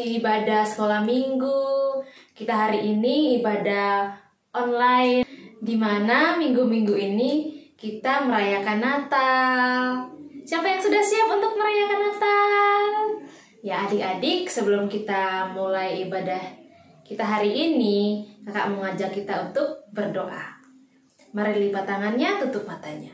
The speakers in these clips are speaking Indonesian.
di ibadah sekolah minggu. Kita hari ini ibadah online, di mana minggu-minggu ini kita merayakan Natal. Siapa yang sudah siap untuk merayakan Natal? Ya adik-adik, sebelum kita mulai ibadah kita hari ini, kakak mengajak kita untuk berdoa. Mari lipat tangannya, tutup matanya.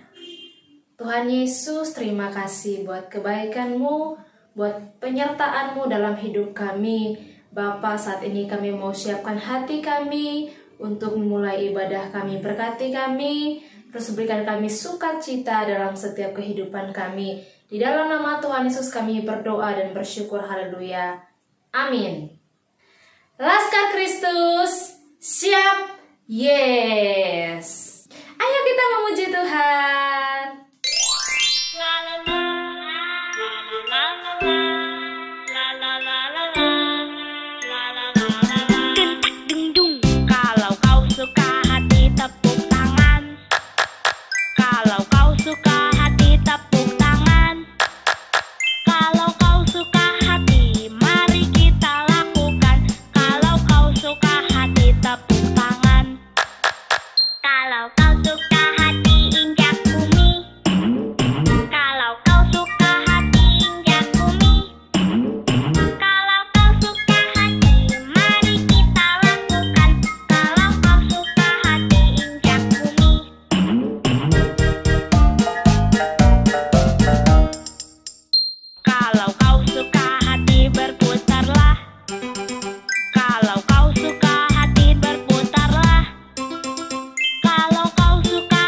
Tuhan Yesus, terima kasih buat kebaikan-Mu, buat penyertaan-Mu dalam hidup kami. Bapa, saat ini kami mau siapkan hati kami untuk memulai ibadah kami. Berkati kami, terus berikan kami sukacita dalam setiap kehidupan kami. Di dalam nama Tuhan Yesus kami berdoa dan bersyukur. Haleluya. Amin. Laskar Kristus, siap? Yes. Ayo kita memuji Tuhan. Kalau kau suka hati tepuk tangan. Kalau kau suka hati tepuk tangan. Kalau kau suka hati, mari kita lakukan. Kalau kau suka hati tepuk tangan. Kalau kau suka hati injak bumi. Kalau kau suka hati injak bumi. Kalau kau suka hati, mari kita lakukan. Kalau kau suka hati injak bumi. Kalau kau suka hati berputarlah. Kalau kau suka hati berputarlah. Kalau kau suka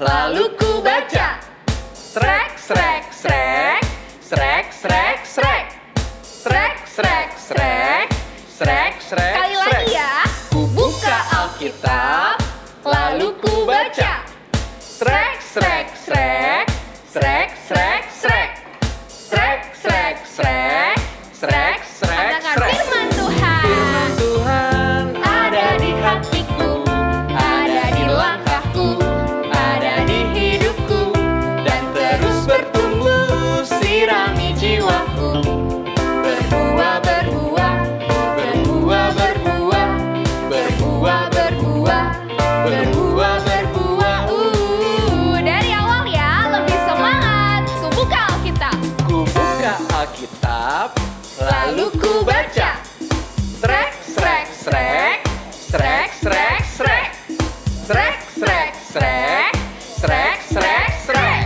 lalu ku baca. Srek, srek, srek, srek, srek, srek, srek, srek, srek, srek, srek. Sekali lagi ya. Ku buka Alkitab, lalu ku baca. Srek, srek, srek, srek, srek, srek, srek, srek, srek, srek, srek, Katakan srek. firman Tuhan. Firman Tuhan ada di hatiku, ada di langkahku, ada di hidupku, dan terus bertumbuh sirami jiwaku. Berbuah, berbuah, berbuah, berbuah, berbuah, berbuah, berbuah, berbuah. Dari awal ya, lebih semangat. Ku buka Alkitab. Ku buka Alkitab, lalu ku baca. Srek, srek, srek, srek, srek, srek, srek, srek, srek, srek, srek, srek.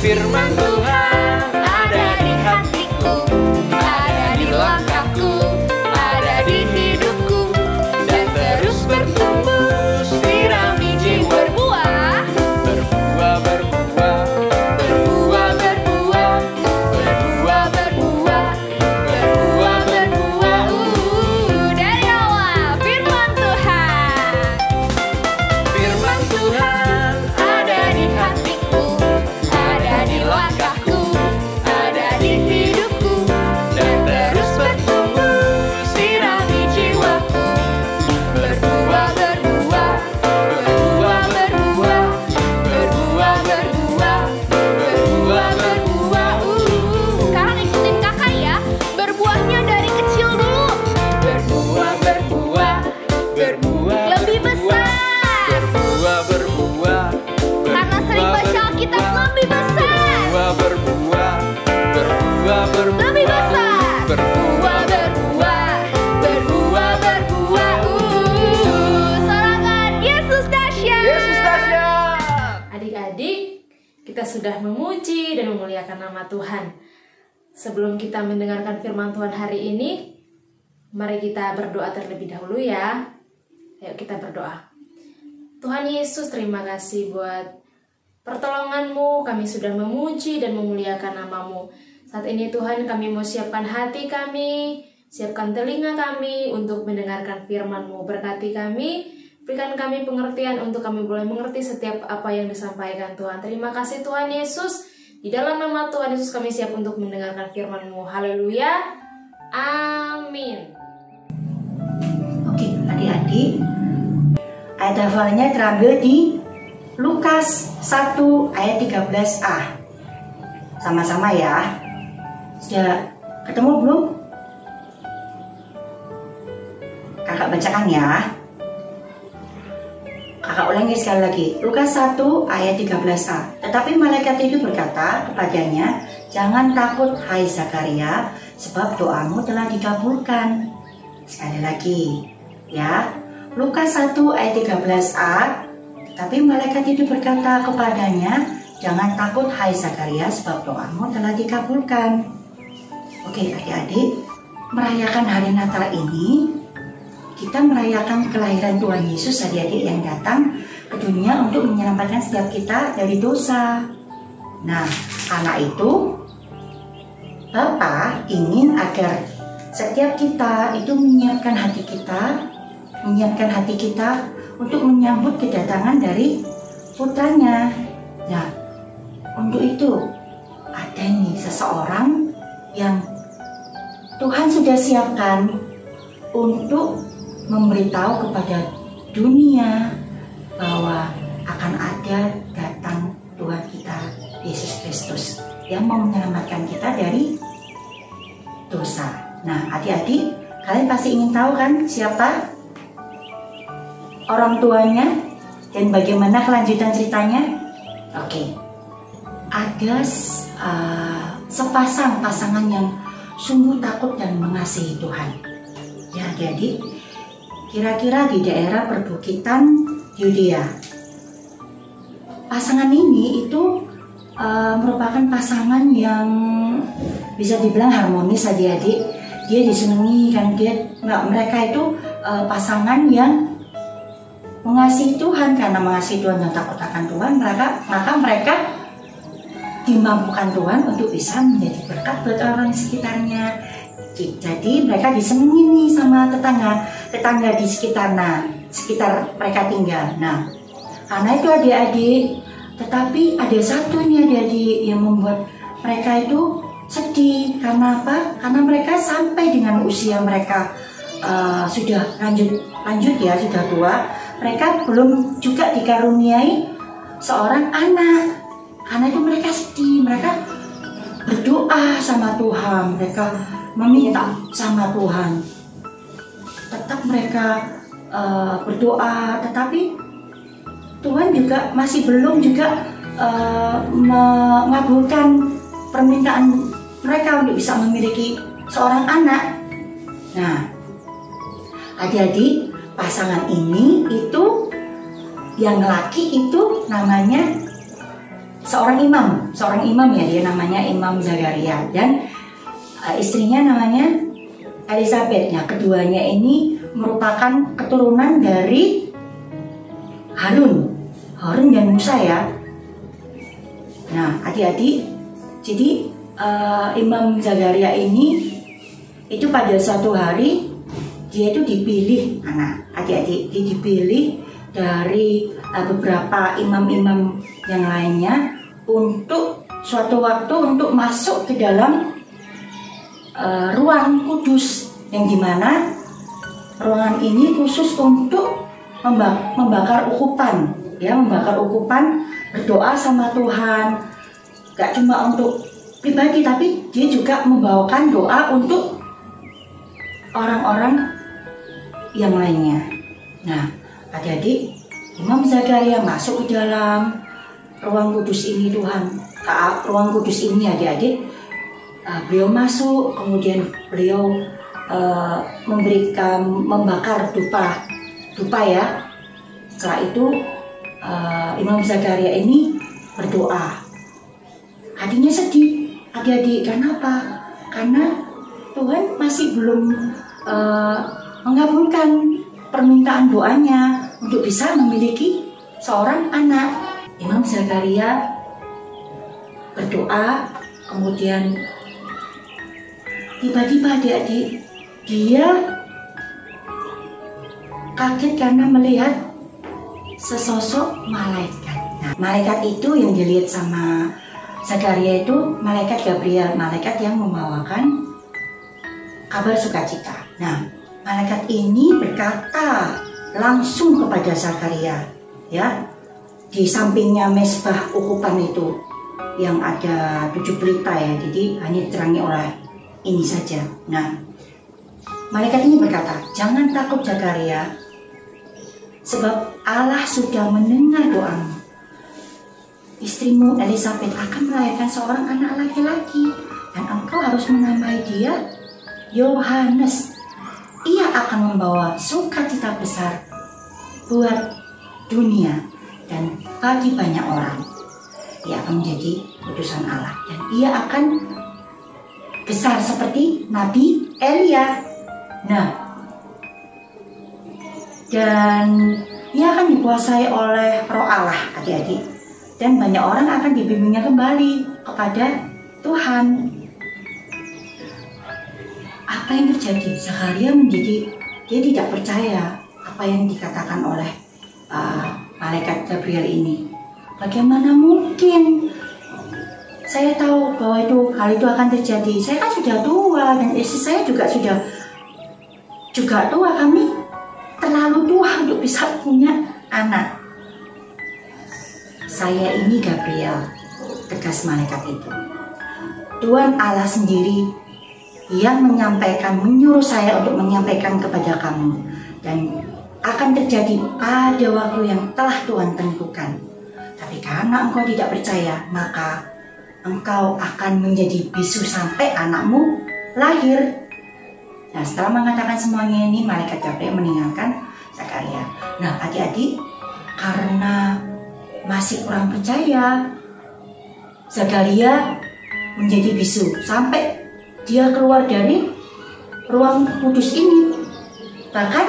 Firman Tuhan ada di hatiku, ada di langkahku, ada di hidupku, dan terus bertumbuh sirami jiwa. Berbuah. Berbuah, berbuah, berbuah, berbuah, berbuah, berbuah, berbuah, berbuah. Dari awal, firman Tuhan. Firman Tuhan ada di hatiku, ada di langkahku, ada di hidupku, dan terus bertumbuh sirami jiwaku. Berbuah, berbuah, berbuah, berbuah, berbuah, berbuah, berbuah, berbuah. Sekarang ikutin kakak ya. Berbuahnya dari kecil dulu. Berbuah, berbuah, berbuah, Lebih besar. berbuah, berbuah, Karena sering baca Alkitab lebih besar. berbuah, berbuah, berbuah, berbuah, Lebih besar. berbuah, berbuah, berbuah, berbuah. Sorangan Yesus dahsyat. Yesus dahsyat. Adik-adik, kita sudah memuji dan memuliakan nama Tuhan. Sebelum kita mendengarkan firman Tuhan hari ini, mari kita berdoa terlebih dahulu ya. Ayo kita berdoa. Tuhan Yesus, terima kasih buat pertolongan-Mu. Kami sudah memuji dan memuliakan nama-Mu. Saat ini Tuhan, kami mau siapkan hati kami, siapkan telinga kami untuk mendengarkan firman-Mu. Berkati kami, berikan kami pengertian untuk kami boleh mengerti setiap apa yang disampaikan Tuhan. Terima kasih Tuhan Yesus. Di dalam nama Tuhan Yesus kami siap untuk mendengarkan firman-Mu. Haleluya. Amin. Oke, adik-adik, ayat hafalnya terambil di Lukas 1 ayat 13a. Sama-sama ya. Sudah ketemu belum? Kakak bacakan ya. Kakak ulangi sekali lagi. Lukas 1 ayat 13a. Tetapi malaikat itu berkata kepadanya, "Jangan takut hai Zakaria, sebab doamu telah dikabulkan." Sekali lagi ya. Lukas 1 ayat 13a. Tetapi malaikat itu berkata kepadanya, "Jangan takut hai Zakaria, sebab doamu telah dikabulkan." Oke adik-adik, merayakan hari Natal ini kita merayakan kelahiran Tuhan Yesus, adik-adik, yang datang ke dunia untuk menyelamatkan setiap kita dari dosa. Nah, karena itu Bapa ingin agar setiap kita itu menyiapkan hati kita untuk menyambut kedatangan dari putranya. Nah, untuk itu ada nih seseorang yang Tuhan sudah siapkan untuk memberitahu kepada dunia bahwa akan ada datang Tuhan kita Yesus Kristus yang mau menyelamatkan kita dari dosa. Nah, adik-adik, kalian pasti ingin tahu kan siapa orang tuanya dan bagaimana kelanjutan ceritanya? Oke, ada sepasang pasangan yang sungguh takut dan mengasihi Tuhan. Ya, adik-adik, kira-kira di daerah perbukitan Yudea. Pasangan ini itu merupakan pasangan yang bisa dibilang harmonis, adik-adik. Dia disenangi kan, mereka itu pasangan yang mengasihi Tuhan. Karena mengasihi Tuhan dan takut akan Tuhan, maka mereka dimampukan Tuhan untuk bisa menjadi berkat buat orang sekitarnya. Jadi mereka disenangi nih sama tetangga di sekitar mereka tinggal. Nah, karena itu adik-adik, tetapi ada satu nih adik-adik yang membuat mereka itu sedih. Karena apa? Karena mereka sampai dengan usia mereka sudah lanjut ya, sudah tua, mereka belum juga dikaruniai seorang anak. Karena itu mereka sedih, mereka berdoa sama Tuhan, mereka meminta sama Tuhan. Tetap mereka berdoa, tetapi Tuhan juga masih belum juga mengabulkan permintaan mereka untuk bisa memiliki seorang anak. Nah, adik-adik, pasangan ini itu yang laki itu namanya seorang imam ya, dia namanya Imam Zakaria, dan istrinya namanya Elizabeth. Nah, keduanya ini merupakan keturunan dari Harun dan Musa ya. Nah, adik-adik, jadi Imam Zakaria ini itu pada suatu hari dia itu dipilih, adik-adik, dia dipilih dari beberapa imam-imam yang lainnya untuk suatu waktu untuk masuk ke dalam ruang kudus, yang dimana ruangan ini khusus untuk membakar ukupan, ya, berdoa sama Tuhan. Gak cuma untuk pribadi, tapi dia juga membawakan doa untuk orang-orang yang lainnya. Nah, adik-adik, Imam Zakaria masuk ke dalam ruang kudus ini ruang kudus ini adik-adik. Beliau masuk, kemudian beliau membakar dupa ya. Setelah itu Imam Zakaria ini berdoa. Hatinya sedih adik-adik, kenapa? Karena Tuhan masih belum mengabulkan permintaan doanya untuk bisa memiliki seorang anak. Imam Zakaria berdoa, kemudian tiba-tiba adik-adik dia kaget karena melihat sesosok malaikat. Nah, malaikat itu yang dilihat sama Zakaria itu malaikat Gabriel, malaikat yang membawakan kabar sukacita. Nah, malaikat ini berkata langsung kepada Zakaria, ya, di sampingnya mesbah ukupan itu yang ada 7 pelita ya, jadi hanya diterangi oleh ini saja. Nah, malaikat ini berkata, jangan takut Zakaria, sebab Allah sudah mendengar doamu. Istrimu Elizabeth akan melahirkan seorang anak laki-laki, dan engkau harus menamai dia Yohanes. Ia akan membawa sukacita besar buat dunia dan bagi banyak orang. Ia akan menjadi utusan Allah, dan ia akan besar seperti Nabi Elia. Nah, dan ia akan dikuasai oleh Roh Allah, adik-adik, dan banyak orang akan dibimbingnya kembali kepada Tuhan. Apa yang terjadi? Zakaria dia tidak percaya apa yang dikatakan oleh malaikat Gabriel ini. Bagaimana mungkin? Saya tahu bahwa hal itu akan terjadi. Saya kan sudah tua dan istri saya juga sudah tua. Kami terlalu tua untuk bisa punya anak. Saya ini Gabriel, tegas malaikat itu. Tuhan Allah sendiri yang menyuruh saya untuk menyampaikan kepada kamu, dan akan terjadi pada waktu yang telah Tuhan tentukan. Tapi karena engkau tidak percaya, maka engkau akan menjadi bisu sampai anakmu lahir. Nah, setelah mengatakan semuanya ini, malaikat Gabriel meninggalkan Zakaria. Nah, adik-adik, karena masih kurang percaya, Zakaria menjadi bisu sampai dia keluar dari ruang kudus ini. Bahkan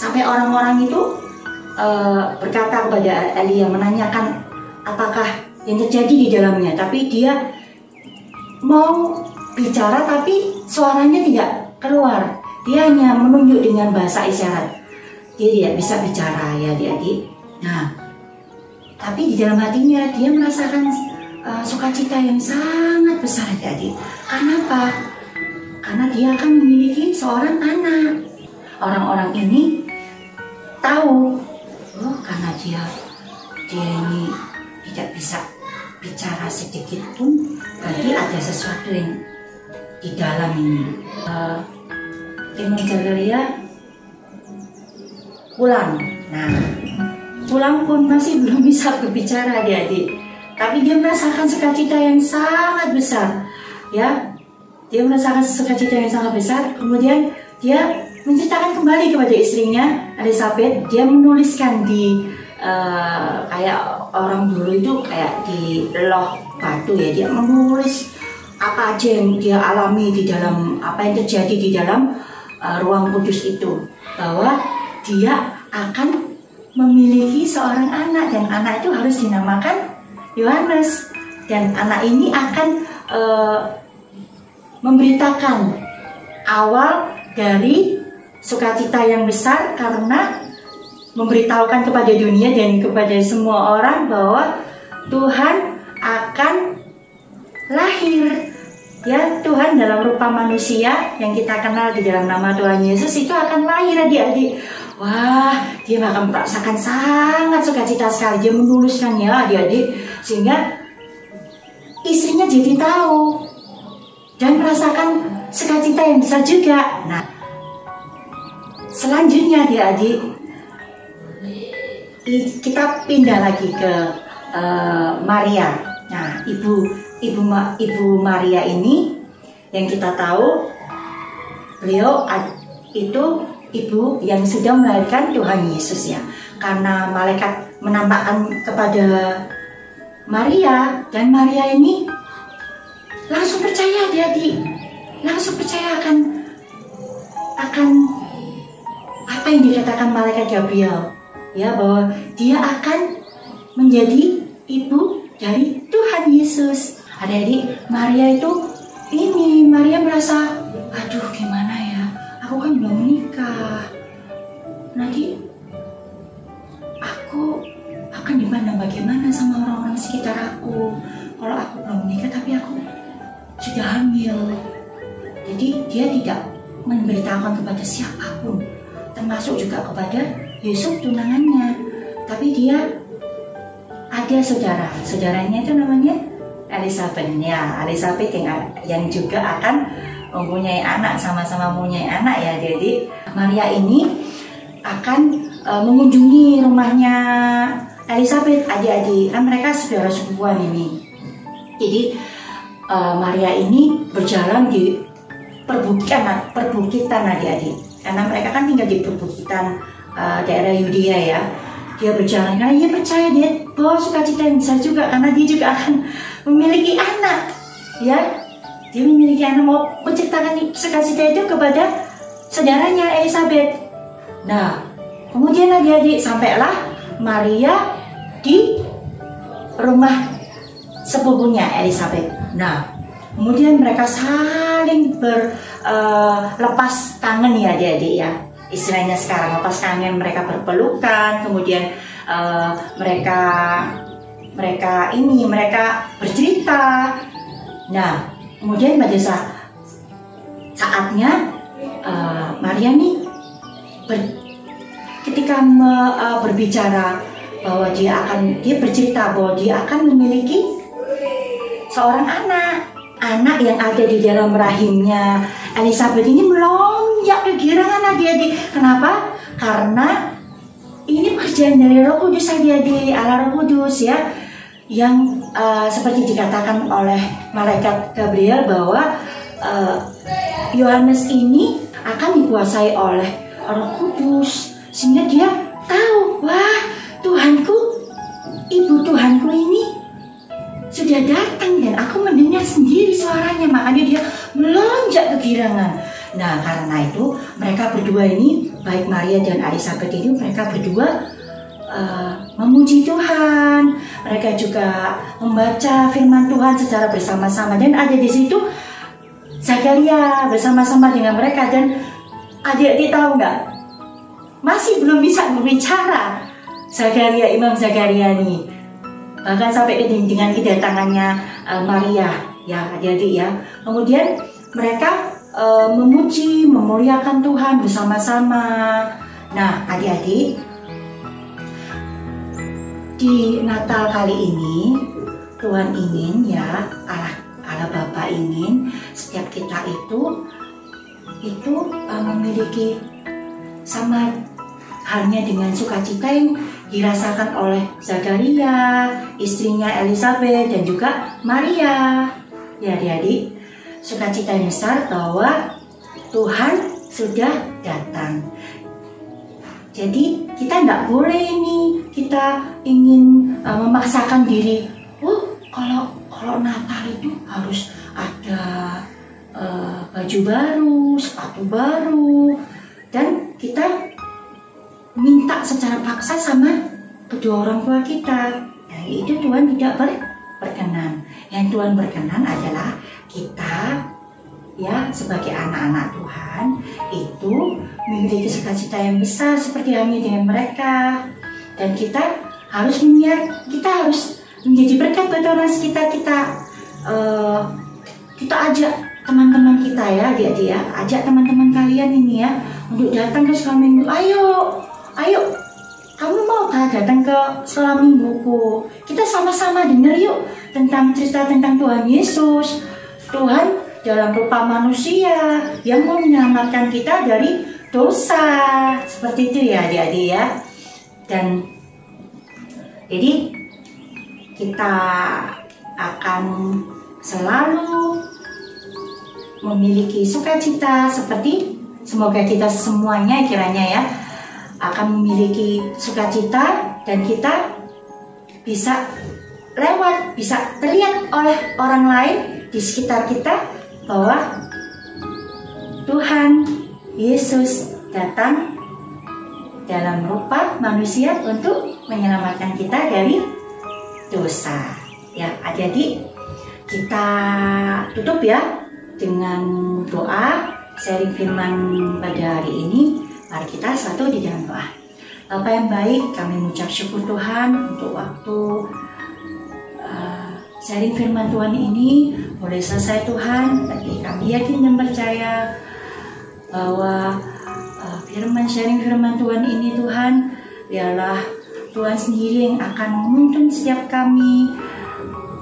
sampai orang-orang itu berkata kepada Elia, menanyakan apakah yang terjadi di dalamnya, tapi dia mau bicara tapi suaranya tidak keluar. Dia hanya menunjuk dengan bahasa isyarat. Dia tidak bisa bicara ya adik-adik. Nah, tapi di dalam hatinya dia merasakan sukacita yang sangat besar adik-adik. Karena apa? Karena dia akan memiliki seorang anak. Orang-orang ini tahu, oh karena dia ini tidak bisa bicara sedikit pun, berarti ada sesuatu yang di dalam ini. Timon Zakaria pulang. Nah, pulang pun masih belum bisa berbicara adik-adik. Tapi dia merasakan sukacita yang sangat besar, ya. Dia merasakan sukacita yang sangat besar. Kemudian dia menceritakan kembali kepada istrinya Elisabeth. Dia menuliskan di kayak orang dulu itu kayak di loh batu ya. Dia menulis apa aja yang dia alami di dalam, apa yang terjadi di dalam ruang kudus itu, bahwa dia akan memiliki seorang anak dan anak itu harus dinamakan Yohanes, dan anak ini akan memberitakan awal dari sukacita yang besar karena memberitahukan kepada dunia dan kepada semua orang bahwa Tuhan akan lahir. Ya, Tuhan dalam rupa manusia yang kita kenal di dalam nama Tuhan Yesus itu akan lahir adik-adik. Wah, dia akan merasakan sangat sukacita sekali. Dia menuliskan ya adik-adik, sehingga istrinya jadi tahu dan merasakan sukacita yang besar juga. Nah, selanjutnya adik-adik, kita pindah lagi ke Maria. Nah, Ibu Maria ini yang kita tahu beliau itu ibu yang sudah melahirkan Tuhan Yesus ya. Karena malaikat menampakkan kepada Maria, dan Maria ini langsung percaya adik-adik. Langsung percaya akan apa yang dikatakan malaikat Gabriel, ya, bahwa dia akan menjadi ibu dari Tuhan Yesus. Adik-adik, Maria itu Maria merasa, aduh gimana ya, aku kan belum menikah, nanti aku akan dipandang bagaimana sama orang-orang sekitar aku kalau aku belum menikah tapi aku sudah hamil. Jadi dia tidak memberitahukan kepada siapapun, termasuk juga kepada Yusuf tunangannya. Tapi dia ada saudaranya itu namanya Elisabeth ya, Elisabeth yang juga akan mempunyai anak, sama-sama mempunyai anak ya. Jadi Maria ini akan mengunjungi rumahnya Elisabeth adik-adik, kan mereka saudara sepupuan ini. Jadi Maria ini berjalan di perbukitan adik-adik, karena mereka kan tinggal di perbukitan daerah Yudea ya. Dia berjalan karena dia percaya dia bahwa sukacita yang besar juga, karena dia juga akan memiliki anak ya. Dia memiliki anak, mau menceritakan sukacita itu kepada saudaranya Elisabeth. Nah, kemudian adik-adik sampailah Maria di rumah sepupunya Elisabeth. Nah, kemudian mereka saling berlepas tangan ya adik-adik ya. Istilahnya sekarang lepas tangan, mereka berpelukan, kemudian mereka bercerita. Nah, kemudian pada saatnya Maria nih ketika berbicara bahwa dia bercerita bahwa dia akan memiliki seorang anak yang ada di dalam rahimnya Elisabeth ini melonjak kegirangan adik-adik. Kenapa? Karena ini pekerjaan dari Roh Kudus adik-adik, Allah Roh Kudus ya, yang seperti dikatakan oleh malaikat Gabriel bahwa Yohanes ini akan dikuasai oleh Roh Kudus, sehingga dia tahu, wah Tuhanku, ibu Tuhanku ini sudah datang dan aku mendengar sendiri suaranya, makanya dia melonjak kegirangan. Nah, karena itu mereka berdua ini baik Maria dan Elizabeth itu mereka berdua memuji Tuhan. Mereka juga membaca firman Tuhan secara bersama-sama, dan ada di situ Zakaria bersama-sama dengan mereka. Dan adik-adik tahu nggak? Masih belum bisa berbicara Zakaria, Imam Zakaria ini. Bahkan sampai dengan kedatangannya Maria, ya adik-adik ya. Kemudian mereka memuji, memuliakan Tuhan bersama-sama. Nah, adik-adik, di Natal kali ini Tuhan ingin ya, Allah Bapa ingin setiap kita itu memiliki sama halnya dengan sukacita yang dirasakan oleh Zakaria, istrinya Elizabeth, dan juga Maria. Ya adik-adik, sukacita yang besar bahwa Tuhan sudah datang. Jadi kita tidak boleh ini kita ingin memaksakan diri. Kalau Natal itu harus ada baju baru, sepatu baru, dan kita minta secara paksa sama kedua orang tua kita. Nah, itu Tuhan tidak berkenan. Yang Tuhan berkenan adalah kita ya sebagai anak-anak Tuhan itu memiliki sukacita yang besar seperti halnya dengan mereka, dan kita harus menjadi berkat buat orang sekitar kita. Kita ajak teman-teman kita ya, adik-adik ya, ajak teman-teman kalian ini ya untuk datang ke sekolah minggu. Ayo, kamu mau datang ke sekolah mingguku? Kita sama-sama dengar yuk tentang cerita tentang Tuhan Yesus. Tuhan dalam rupa manusia yang mau menyelamatkan kita dari dosa. Seperti itu ya adik-adik ya. Dan jadi kita akan selalu memiliki sukacita, seperti semoga kita semuanya kiranya ya akan memiliki sukacita, dan kita bisa terlihat oleh orang lain di sekitar kita bahwa Tuhan Yesus datang dalam rupa manusia untuk menyelamatkan kita dari dosa. Ya, adik-adik, kita tutup ya dengan doa sharing firman pada hari ini. Mari kita satu di dalam doa. Bapa yang baik, kami mengucap syukur Tuhan untuk waktu sharing firman Tuhan ini boleh selesai Tuhan. Tapi kami yakin dan percaya bahwa sharing firman Tuhan ini Tuhan, biarlah Tuhan sendiri yang akan menuntun setiap kami,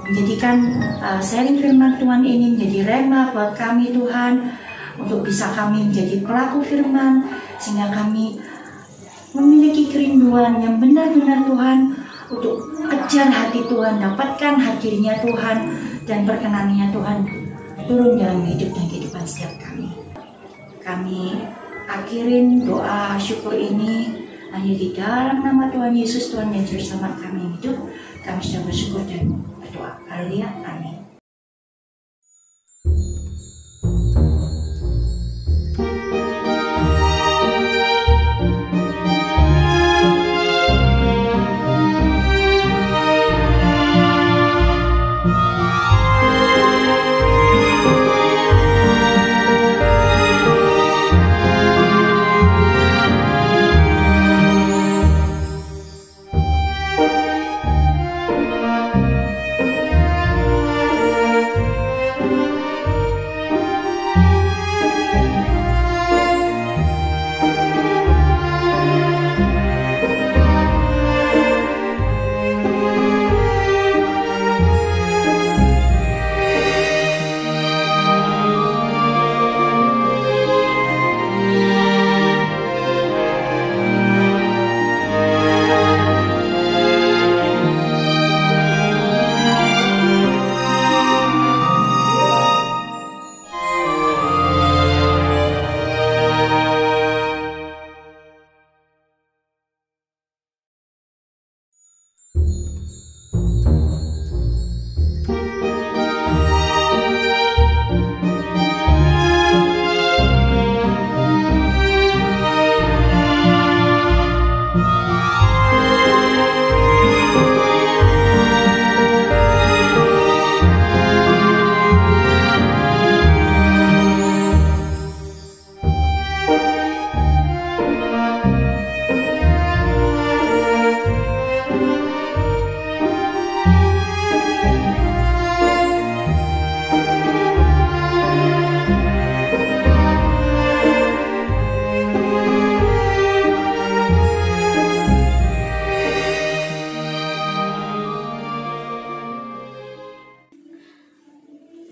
menjadikan sharing firman Tuhan ini menjadi rema buat kami Tuhan, untuk bisa kami menjadi pelaku firman, sehingga kami memiliki kerinduan yang benar-benar Tuhan untuk kejar hati Tuhan, dapatkan hadirnya Tuhan dan perkenannya Tuhan turun dalam hidup dan kehidupan setiap kami. Kami akhirin doa syukur ini hanya di dalam nama Tuhan Yesus, Tuhan dan Juru Selamat kami hidup. Kami sudah bersyukur dan berdoa. Haleluya, amin.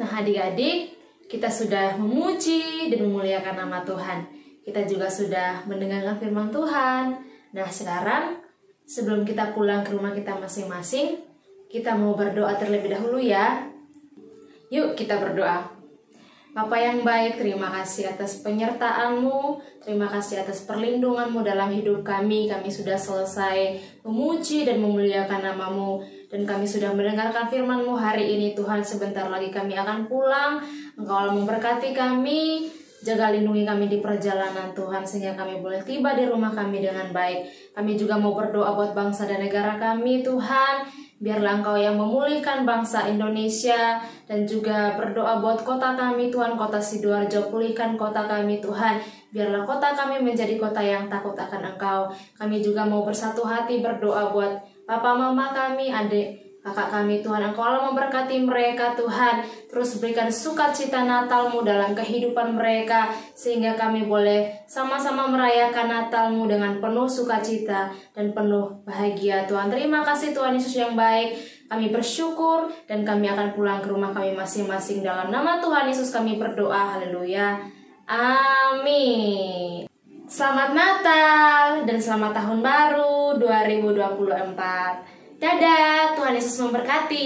Nah, adik-adik, kita sudah memuji dan memuliakan nama Tuhan. Kita juga sudah mendengarkan firman Tuhan. Nah, sekarang sebelum kita pulang ke rumah kita masing-masing, kita mau berdoa terlebih dahulu ya. Yuk kita berdoa. Bapa yang baik, terima kasih atas penyertaan-Mu, terima kasih atas perlindungan-Mu dalam hidup kami. Kami sudah selesai memuji dan memuliakan nama-Mu, dan kami sudah mendengarkan firman-Mu hari ini. Tuhan, sebentar lagi kami akan pulang. Engkau memberkati kami, jaga lindungi kami di perjalanan Tuhan, sehingga kami boleh tiba di rumah kami dengan baik. Kami juga mau berdoa buat bangsa dan negara kami, Tuhan. Biarlah Engkau yang memulihkan bangsa Indonesia, dan juga berdoa buat kota kami Tuhan, kota Sidoarjo, pulihkan kota kami Tuhan. Biarlah kota kami menjadi kota yang takut akan Engkau. Kami juga mau bersatu hati berdoa buat papa mama kami, adik kakak kami Tuhan. Engkau Allah memberkati mereka Tuhan. Terus berikan sukacita Natal-Mu dalam kehidupan mereka, sehingga kami boleh sama-sama merayakan Natal-Mu dengan penuh sukacita dan penuh bahagia Tuhan. Terima kasih Tuhan Yesus yang baik. Kami bersyukur dan kami akan pulang ke rumah kami masing-masing. Dalam nama Tuhan Yesus kami berdoa. Haleluya. Amin. Selamat Natal dan selamat Tahun Baru 2024. Dadah, Tuhan Yesus memberkati.